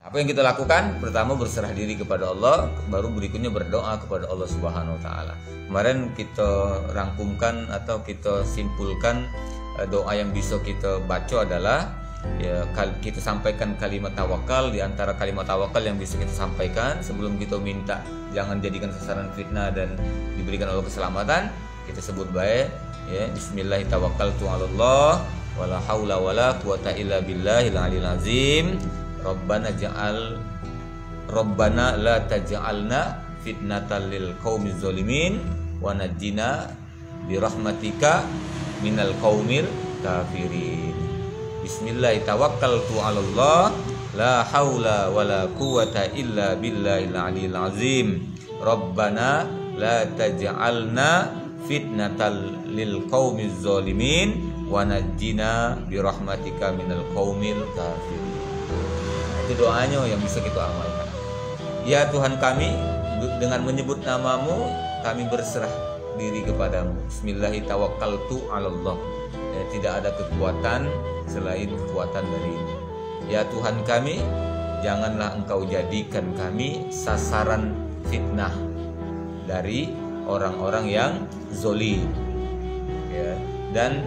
Apa yang kita lakukan? Pertama berserah diri kepada Allah, baru berikutnya berdoa kepada Allah Subhanahu wa taala. Kemarin kita rangkumkan atau kita simpulkan doa yang bisa kita baca adalah ya, kita sampaikan kalimat tawakal. Di antara kalimat tawakal yang bisa kita sampaikan sebelum kita minta jangan jadikan sasaran fitnah dan diberikan Allah keselamatan, kita sebut baik ya, bismillahirrahmanirrahim, wala haula wala quwata illa billahil aliyil azim. Rabbana la taj'alna fitnatan lil qaumiz zalimin wa najjina bi rahmatika minal qaumil kafirin. Bismillah tawakkaltu 'ala Allah la haula wala quwata illa billahil aliyil azim. Rabbana la taj'alna fitnatan lil qaumiz zalimin wa najjina bi rahmatika minal qaumil kafirin. Itu doanya yang bisa kita amalkan. Ya Tuhan kami, dengan menyebut namamu kami berserah diri kepadamu. Bismillahirrahmanirrahim. Allah. Ya, tidak ada kekuatan selain kekuatan darimu. Ya Tuhan kami, janganlah engkau jadikan kami sasaran fitnah dari orang-orang yang zalim. Ya, dan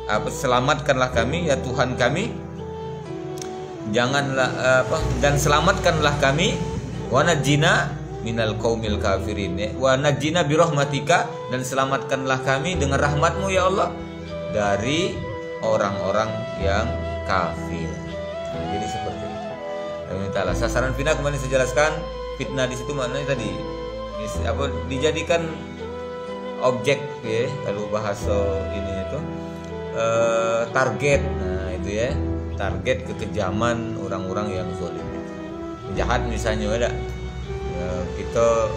selamatkanlah kami ya Tuhan kami, dan selamatkanlah kami, wa najjina minal qaumil kafirin, wa najjina bi rahmatika, dan selamatkanlah kami dengan rahmatmu ya Allah dari orang-orang yang kafir. Jadi seperti itu. Mintalah sasaran fitnah, kemarin saya jelaskan fitnah di situ maknanya tadi dijadikan objek ya, kalau bahasa ini itu target. Nah itu ya, target kekejaman orang-orang yang zalim, jahat misalnya ada ya, kita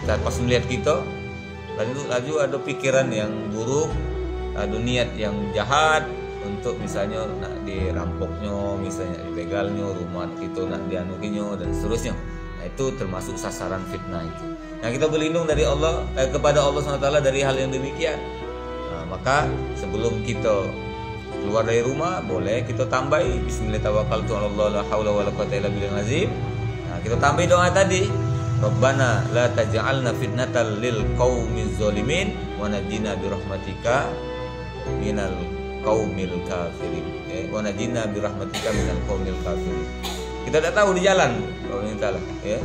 pas melihat kita lalu ada pikiran yang buruk, ada niat yang jahat untuk misalnya nak dirampoknya, misalnya dibegalnya rumah kita, nak dianukinya dan seterusnya. Nah itu termasuk sasaran fitnah itu. Nah kita berlindung dari Allah kepada Allah SWT dari hal yang demikian. Nah, maka sebelum kita keluar dari rumah boleh kita tambahi bismillahirrahmanirrahim, la haula wala quwata illa billahil azim. Nah, kita tambahi doa tadi, Rabbana la taj'alna fitnatal lil qaumiz zalimin wa najjina bi rahmatika minal qaumil kafirin. Wa najjina bi rahmatika minal qaumil kafirin. Kita tidak tahu di jalan kalau mintalah ya.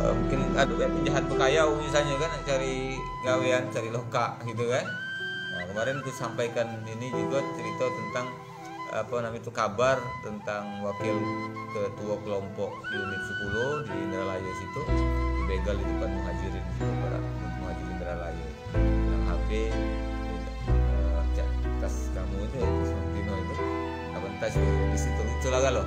Mungkin ada penjahat bekayau misalnya kan, cari gawean, cari loka gitu kan. Nah, kemarin aku sampaikan ini juga cerita tentang kabar tentang wakil ketua kelompok unit 10 di Indralaya situ dibegal di depan muhajirin para muhajirin Indralaya. Yang HP tas kamu itu ya, tas Montino itu apa tas di situ itu lah kalau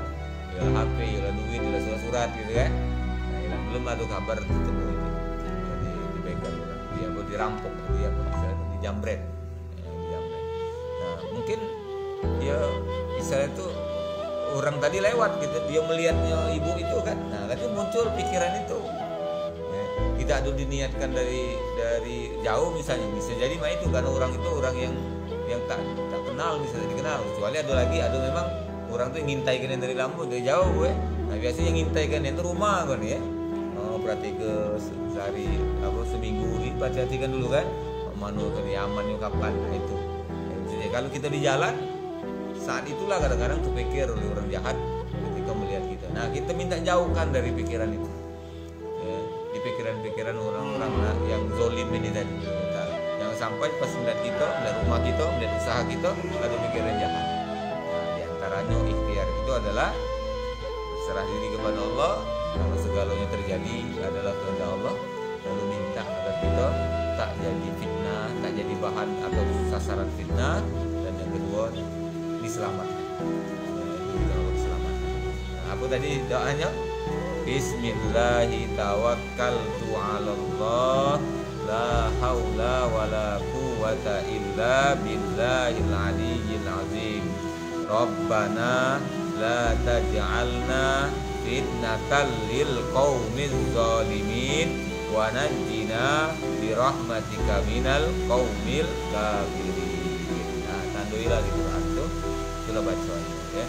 ya HP, ya duit, ya surat-surat gitu kan. Nah, yang belum ada kabar ketemu itu jadi dibegal orang, dia dirampok, dia dijambret. Mungkin dia misalnya itu orang tadi lewat gitu, dia melihatnya ibu itu kan, nah tadi muncul pikiran itu ya, tidak ada diniatkan dari jauh misalnya, bisa jadi mah itu karena orang itu orang yang tak kenal, misalnya dikenal, kecuali ada memang orang tuh ngintaikan yang dari lampu dari jauh gue. Nah biasanya ngintaikan yang itu rumah kan ya, berarti ke sehari seminggu ini perhatikan dulu kan mana ke amannya kapan. Nah itu kalau kita di jalan saat itulah kadang-kadang terpikir oleh orang jahat ketika melihat kita. Nah kita minta jauhkan dari pikiran itu ya, di pikiran-pikiran orang-orang yang zalim ini tadi. Jangan sampai pas melihat kita, melihat rumah kita, melihat usaha kita ada pikiran jahat. Nah diantaranya ikhtiar itu adalah berserah diri kepada Allah, kalau segalanya terjadi adalah kehendak Allah, lalu minta agar kita tak jadi fitnah, tak jadi bahan atau sasaran fitnah, dan yang kedua diselamatkan. Nah, apa tadi doanya? Bismillahirrahmanirrahim, la haula wala quwata illa billahil aliyil azim. Rabbana la taj'alna fitnatan lil qaumiz zalimin wa najjina bi rahmatika minal qaumil kafirin. Nah, tanduilah di Quran itu, itulah bacaan ya.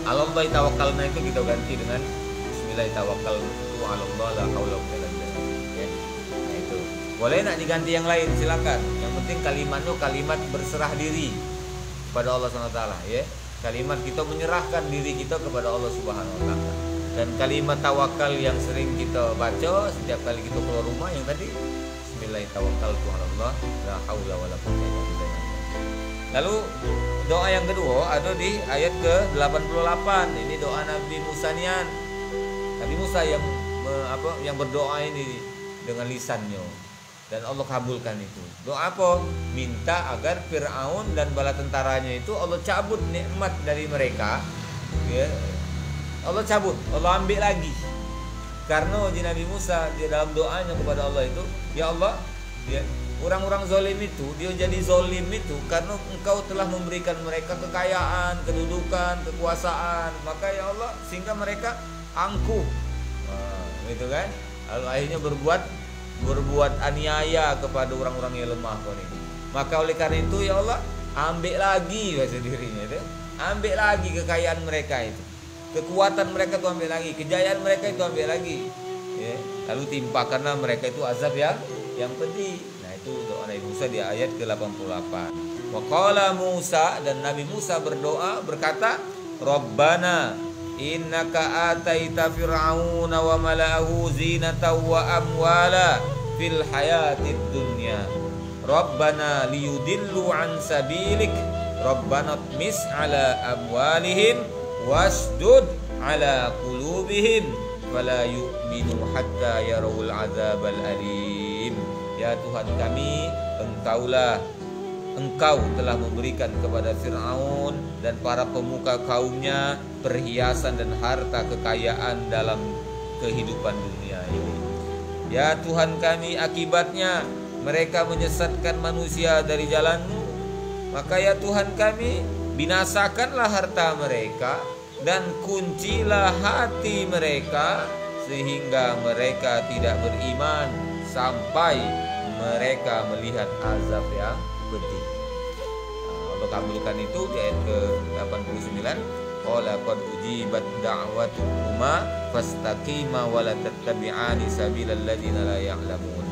Alallahi tawakkalna itu kita ganti dengan bismillahi tawakkaltu 'alallah la haula wala quwwata illa billah. Ya. Nah itu. Boleh nak diganti yang lain, silakan. Yang penting kalimatnya kalimat berserah diri kepada Allah Subhanahu wa taala, ya. Kalimat kita menyerahkan diri kita kepada Allah Subhanahu wa taala. Dan kalimat tawakal yang sering kita baca setiap kali kita keluar rumah yang tadi bismillahi tawakkaltu 'alallah la haula wala quwwata illa billah. Lalu doa yang kedua ada di ayat ke-88. Ini doa Nabi Musa nian. Nabi Musa yang berdoa ini dengan lisannya dan Allah kabulkan itu. Doa apa? Minta agar Fir'aun dan bala tentaranya itu Allah cabut nikmat dari mereka. Ya. Allah cabut, Allah ambil lagi. Karena Nabi Musa di dalam doanya kepada Allah itu, ya Allah, ya, orang-orang zalim itu dia jadi zalim itu karena Engkau telah memberikan mereka kekayaan, kedudukan, kekuasaan. Maka ya Allah sehingga mereka angkuh, gitu kan? Lalu akhirnya berbuat aniaya kepada orang-orang yang lemah ini. Maka oleh karena itu ya Allah ambil lagi bahasa dirinya itu, ambil lagi kekayaan mereka itu, kekuatan mereka itu ambil lagi, kejayaan mereka itu ambil lagi. Ya. Lalu timpakanlah mereka itu azab yang pedih. Itu doa Nabi Musa di ayat ke-88. Wa qala Musa, dan Nabi Musa berdoa berkata, Rabbana innaka ataita fir'auna wa mala'ahu zinatan wa amwala fil hayatid dunya. Rabbana liyudillu an sabilik. Rabbana tmis ala amwalihim wasdud ala qulubihim fala yu'minu hatta yarawul azabal alim. Ya Tuhan kami, Engkau telah memberikan kepada Fir'aun dan para pemuka kaumnya perhiasan dan harta kekayaan dalam kehidupan dunia ini. Ya Tuhan kami, akibatnya mereka menyesatkan manusia dari jalan-Mu. Maka ya Tuhan kami, binasakanlah harta mereka dan kuncilah hati mereka sehingga mereka tidak beriman sampai mereka melihat azab yang pedih. Allah kabulkan itu di ayat ke-89. Qala qad ujibat da'watukuma fastaqima wa la tattabi'ani sabilal ladzina la ya'lamun.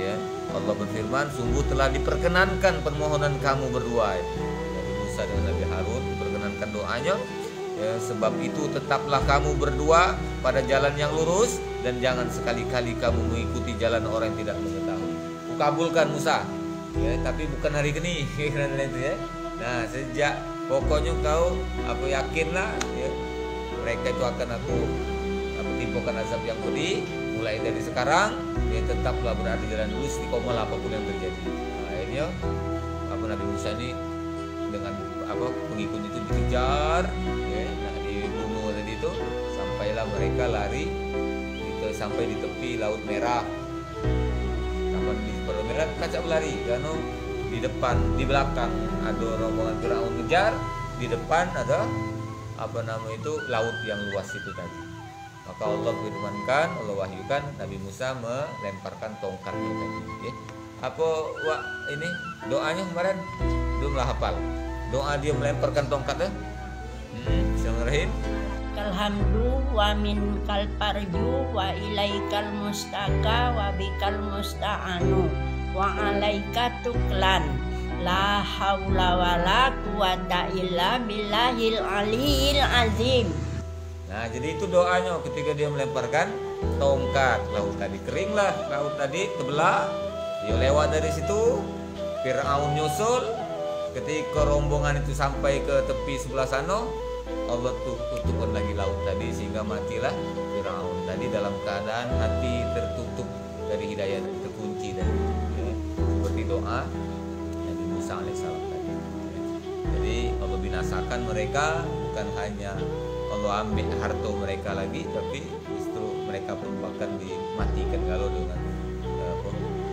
Ya, Allah berfirman, sungguh telah diperkenankan permohonan kamu berdua. Nabi Musa dan Nabi Harun diperkenankan doanya. Ya, sebab itu tetaplah kamu berdua pada jalan yang lurus dan jangan sekali-kali kamu mengikuti jalan orang yang tidak mengetahui. Kukabulkan Musa, ya, tapi bukan hari ini, ya. Nah, sejak pokoknya kau aku yakinlah, ya, mereka itu akan aku timpakan azab yang pedih. Mulai dari sekarang, ya, tetaplah berada di jalan lurus istiqomah apapun yang terjadi. Nah, akhirnya Nabi Musa ini dengan pengikut itu dikejar, ya, nah, dibunuh tadi itu sampailah mereka lari sampai di tepi Laut Merah. Sampai di Laut Merah kacau lari karena di belakang ada rombongan Firaun kejar, di depan ada laut yang luas itu tadi. Maka Allah firmankan, Allah wahyukan Nabi Musa melemparkan tongkatnya tadi. Ya. Ini doanya kemarin belum lah hafal. Doa dia melemparkan tongkatnya. Bismillahirrahmanirrahim. Kalhamdu wa min kal parju wa ilaikal mustaka wa bikal musta'anu wa alaika tuklan la haula wala quwata illa billahil aliyil azim. Nah, jadi itu doanya ketika dia melemparkan tongkat. Laut tadi keringlah, laut tadi terbelah. Dia lewat dari situ, Fir'aun nyusul. Ketika rombongan itu sampai ke tepi sebelah sana, Allah tutupkan lagi laut tadi sehingga matilah Fir'aun tadi dalam keadaan hati tertutup dari hidayah, terkunci dari ya, seperti doa Nabi Musa alaihissalam tadi. Ya. Jadi Allah binasakan mereka, bukan hanya Allah ambil harta mereka lagi, tapi justru mereka pun bahkan dimatikan kalau dengan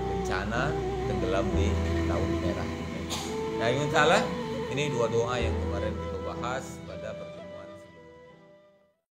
bencana tenggelam di Laut Merah. Nah, ini dua doa yang kemarin